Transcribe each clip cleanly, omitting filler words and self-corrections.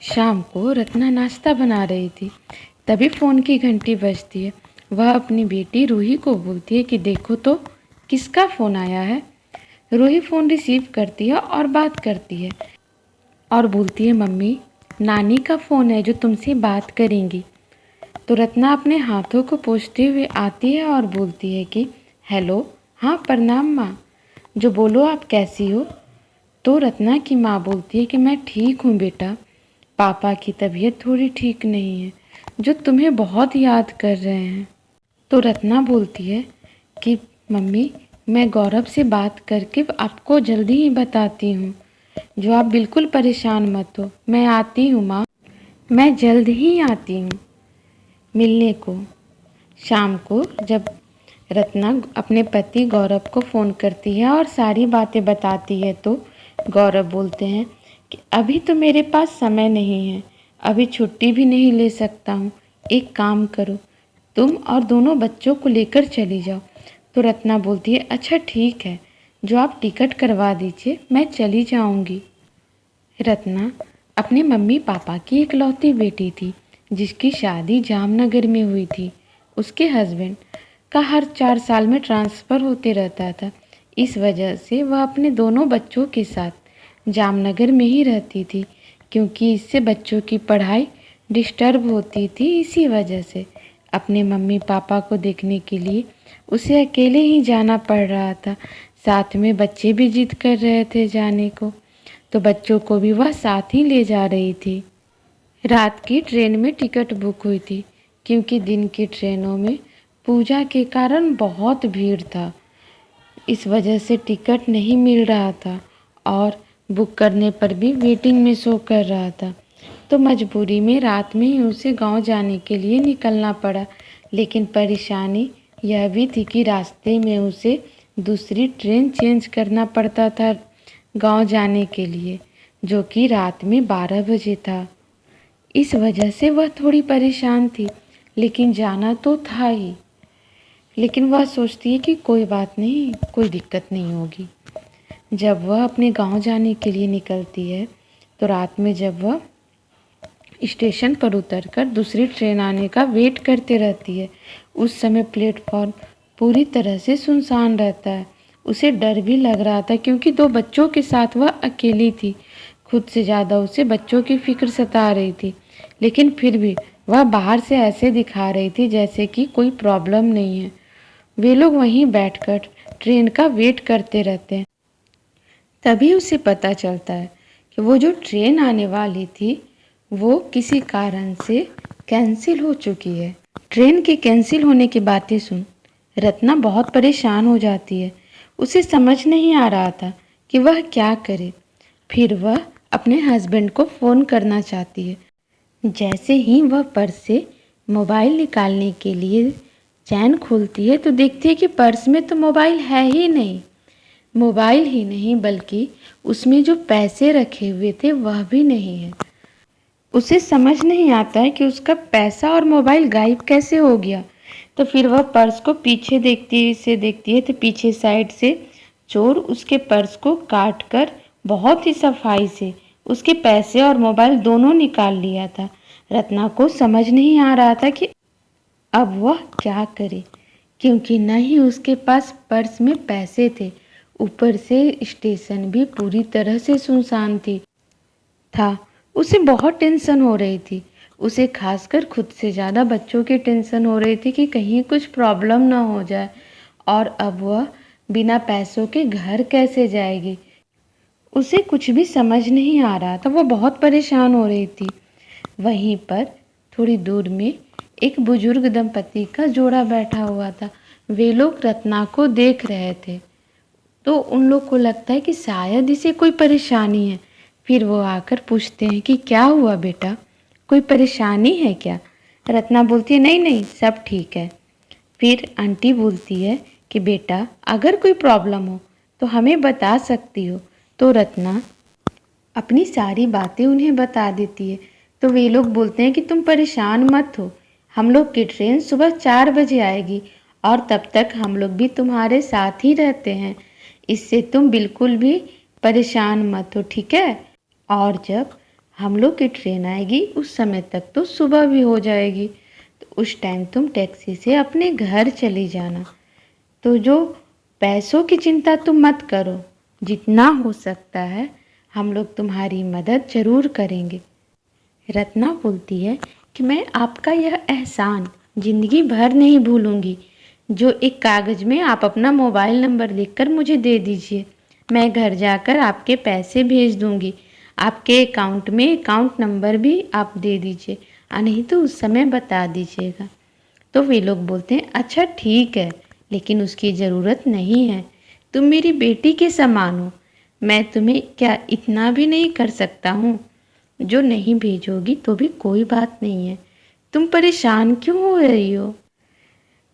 शाम को रत्ना नाश्ता बना रही थी, तभी फ़ोन की घंटी बजती है। वह अपनी बेटी रूही को बोलती है कि देखो तो किसका फ़ोन आया है। रूही फ़ोन रिसीव करती है और बात करती है और बोलती है मम्मी, नानी का फ़ोन है जो तुमसे बात करेंगी। तो रत्ना अपने हाथों को पोंछते हुए आती है और बोलती है कि हेलो, हाँ प्रणाम माँ, जो बोलो आप कैसी हो। तो रत्ना की माँ बोलती है कि मैं ठीक हूँ बेटा, पापा की तबीयत थोड़ी ठीक नहीं है, जो तुम्हें बहुत याद कर रहे हैं। तो रत्ना बोलती है कि मम्मी, मैं गौरव से बात करके आपको जल्दी ही बताती हूँ, जो आप बिल्कुल परेशान मत हो। मैं आती हूँ माँ, मैं जल्द ही आती हूँ मिलने को। शाम को जब रत्ना अपने पति गौरव को फ़ोन करती है और सारी बातें बताती है, तो गौरव बोलते हैं कि अभी तो मेरे पास समय नहीं है, अभी छुट्टी भी नहीं ले सकता हूँ। एक काम करो, तुम और दोनों बच्चों को लेकर चली जाओ। तो रत्ना बोलती है अच्छा ठीक है, जो आप टिकट करवा दीजिए, मैं चली जाऊँगी। रत्ना अपने मम्मी पापा की इकलौती बेटी थी, जिसकी शादी जामनगर में हुई थी। उसके हस्बैंड का हर 4 साल में ट्रांसफ़र होते रहता था। इस वजह से वह अपने दोनों बच्चों के साथ जामनगर में ही रहती थी, क्योंकि इससे बच्चों की पढ़ाई डिस्टर्ब होती थी। इसी वजह से अपने मम्मी पापा को देखने के लिए उसे अकेले ही जाना पड़ रहा था। साथ में बच्चे भी जिद कर रहे थे जाने को, तो बच्चों को भी वह साथ ही ले जा रही थी। रात की ट्रेन में टिकट बुक हुई थी, क्योंकि दिन की ट्रेनों में पूजा के कारण बहुत भीड़ था। इस वजह से टिकट नहीं मिल रहा था और बुक करने पर भी वेटिंग में शो कर रहा था। तो मजबूरी में रात में ही उसे गांव जाने के लिए निकलना पड़ा। लेकिन परेशानी यह भी थी कि रास्ते में उसे दूसरी ट्रेन चेंज करना पड़ता था गांव जाने के लिए, जो कि रात में 12 बजे था। इस वजह से वह थोड़ी परेशान थी, लेकिन जाना तो था ही। लेकिन वह सोचती है कि कोई बात नहीं, कोई दिक्कत नहीं होगी। जब वह अपने गांव जाने के लिए निकलती है, तो रात में जब वह स्टेशन पर उतरकर दूसरी ट्रेन आने का वेट करते रहती है, उस समय प्लेटफॉर्म पूरी तरह से सुनसान रहता है। उसे डर भी लग रहा था, क्योंकि 2 बच्चों के साथ वह अकेली थी। खुद से ज़्यादा उसे बच्चों की फिक्र सता रही थी, लेकिन फिर भी वह बाहर से ऐसे दिखा रही थी जैसे कि कोई प्रॉब्लम नहीं है। वे लोग वहीं बैठकर ट्रेन का वेट करते रहते हैं। तभी उसे पता चलता है कि वो जो ट्रेन आने वाली थी, वो किसी कारण से कैंसिल हो चुकी है। ट्रेन के कैंसिल होने की बातें सुन रत्ना बहुत परेशान हो जाती है। उसे समझ नहीं आ रहा था कि वह क्या करे। फिर वह अपने हस्बैंड को फ़ोन करना चाहती है। जैसे ही वह पर्स से मोबाइल निकालने के लिए चैन खोलती है, तो देखती है कि पर्स में तो मोबाइल है ही नहीं। मोबाइल ही नहीं, बल्कि उसमें जो पैसे रखे हुए थे वह भी नहीं है। उसे समझ नहीं आता है कि उसका पैसा और मोबाइल गायब कैसे हो गया। तो फिर वह पर्स को पीछे देखती है तो पीछे साइड से चोर उसके पर्स को काट कर बहुत ही सफाई से उसके पैसे और मोबाइल दोनों निकाल लिया था। रत्ना को समझ नहीं आ रहा था कि अब वह क्या करे, क्योंकि न ही उसके पास पर्स में पैसे थे, ऊपर से स्टेशन भी पूरी तरह से सुनसान था। उसे बहुत टेंशन हो रही थी। उसे खासकर खुद से ज़्यादा बच्चों की टेंशन हो रही थी कि कहीं कुछ प्रॉब्लम ना हो जाए, और अब वह बिना पैसों के घर कैसे जाएगी। उसे कुछ भी समझ नहीं आ रहा था, वो बहुत परेशान हो रही थी। वहीं पर थोड़ी दूर में एक बुजुर्ग दंपति का जोड़ा बैठा हुआ था। वे लोग रत्ना को देख रहे थे, तो उन लोग को लगता है कि शायद इसे कोई परेशानी है। फिर वो आकर पूछते हैं कि क्या हुआ बेटा, कोई परेशानी है क्या। रत्ना बोलती है नहीं नहीं, सब ठीक है। फिर आंटी बोलती है कि बेटा, अगर कोई प्रॉब्लम हो तो हमें बता सकती हो। तो रत्ना अपनी सारी बातें उन्हें बता देती है। तो वे लोग बोलते हैं कि तुम परेशान मत हो, हम लोग की ट्रेन सुबह 4 बजे आएगी और तब तक हम लोग भी तुम्हारे साथ ही रहते हैं, इससे तुम बिल्कुल भी परेशान मत हो, ठीक है। और जब हम लोग की ट्रेन आएगी उस समय तक तो सुबह भी हो जाएगी, तो उस टाइम तुम टैक्सी से अपने घर चली जाना। तो जो पैसों की चिंता तुम मत करो, जितना हो सकता है हम लोग तुम्हारी मदद ज़रूर करेंगे। रत्ना बोलती है कि मैं आपका यह एहसान ज़िंदगी भर नहीं भूलूंगी। जो एक कागज़ में आप अपना मोबाइल नंबर लिखकर मुझे दे दीजिए, मैं घर जाकर आपके पैसे भेज दूंगी। आपके अकाउंट में अकाउंट नंबर भी आप दे दीजिए, नहीं तो उस समय बता दीजिएगा। तो वे लोग बोलते हैं अच्छा ठीक है, लेकिन उसकी ज़रूरत नहीं है। तुम मेरी बेटी के समान हो, मैं तुम्हें क्या इतना भी नहीं कर सकता हूँ? जो नहीं भेजोगी तो भी कोई बात नहीं है, तुम परेशान क्यों हो रही हो?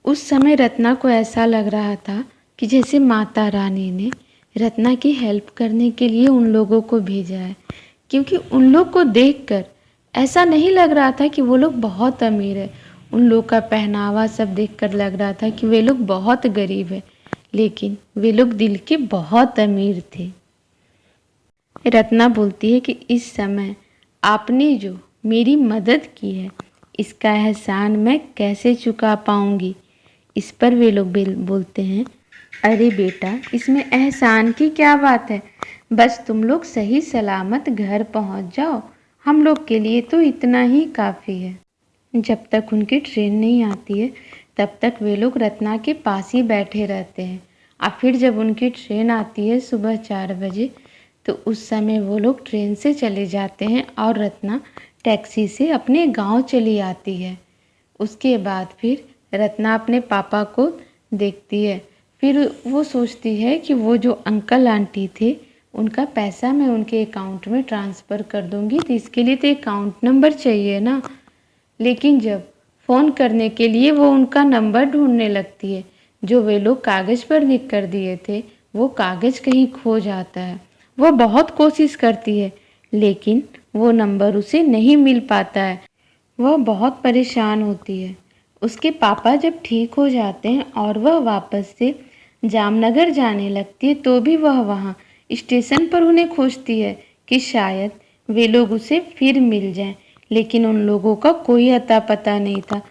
उस समय रत्ना को ऐसा लग रहा था कि जैसे माता रानी ने रत्ना की हेल्प करने के लिए उन लोगों को भेजा है, क्योंकि उन लोग को देखकर ऐसा नहीं लग रहा था कि वो लोग बहुत अमीर है। उन लोग का पहनावा सब देखकर लग रहा था कि वे लोग बहुत गरीब है, लेकिन वे लोग दिल के बहुत अमीर थे। रत्ना बोलती है कि इस समय आपने जो मेरी मदद की है, इसका एहसान मैं कैसे चुका पाऊंगी? इस पर वे लोग बोलते हैं अरे बेटा, इसमें एहसान की क्या बात है, बस तुम लोग सही सलामत घर पहुंच जाओ, हम लोग के लिए तो इतना ही काफ़ी है। जब तक उनकी ट्रेन नहीं आती है तब तक वे लोग रत्ना के पास ही बैठे रहते हैं, और फिर जब उनकी ट्रेन आती है सुबह 4 बजे, तो उस समय वो लोग ट्रेन से चले जाते हैं और रत्ना टैक्सी से अपने गांव चली आती है। उसके बाद फिर रत्ना अपने पापा को देखती है। फिर वो सोचती है कि वो जो अंकल आंटी थे उनका पैसा मैं उनके अकाउंट में ट्रांसफ़र कर दूंगी, तो इसके लिए तो अकाउंट नंबर चाहिए ना। लेकिन जब फ़ोन करने के लिए वो उनका नंबर ढूंढने लगती है, जो वे लोग कागज़ पर लिख कर दिए थे, वो कागज़ कहीं खो जाता है। वो बहुत कोशिश करती है, लेकिन वो नंबर उसे नहीं मिल पाता है। वह बहुत परेशान होती है। उसके पापा जब ठीक हो जाते हैं और वह वापस से जामनगर जाने लगती है, तो भी वह वहाँ स्टेशन पर उन्हें खोजती है कि शायद वे लोग उसे फिर मिल जाएं, लेकिन उन लोगों का कोई अता पता नहीं था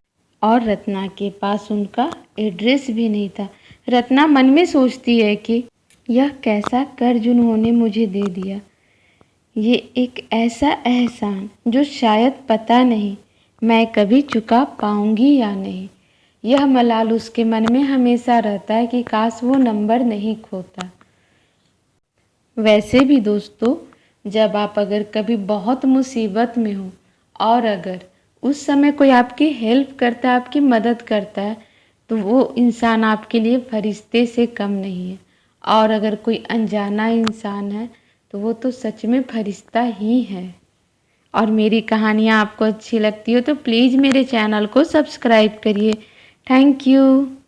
और रत्ना के पास उनका एड्रेस भी नहीं था। रत्ना मन में सोचती है कि यह कैसा कर्ज उन्होंने मुझे दे दिया, ये एक ऐसा एहसान जो शायद पता नहीं मैं कभी चुका पाऊंगी या नहीं। यह मलाल उसके मन में हमेशा रहता है कि काश वो नंबर नहीं खोता। वैसे भी दोस्तों, जब आप अगर कभी बहुत मुसीबत में हो और अगर उस समय कोई आपकी हेल्प करता है, आपकी मदद करता है, तो वो इंसान आपके लिए फरिश्ते से कम नहीं है। और अगर कोई अनजाना इंसान है तो वो तो सच में फरिश्ता ही है। और मेरी कहानियाँ आपको अच्छी लगती हो तो प्लीज़ मेरे चैनल को सब्सक्राइब करिए। Thank you.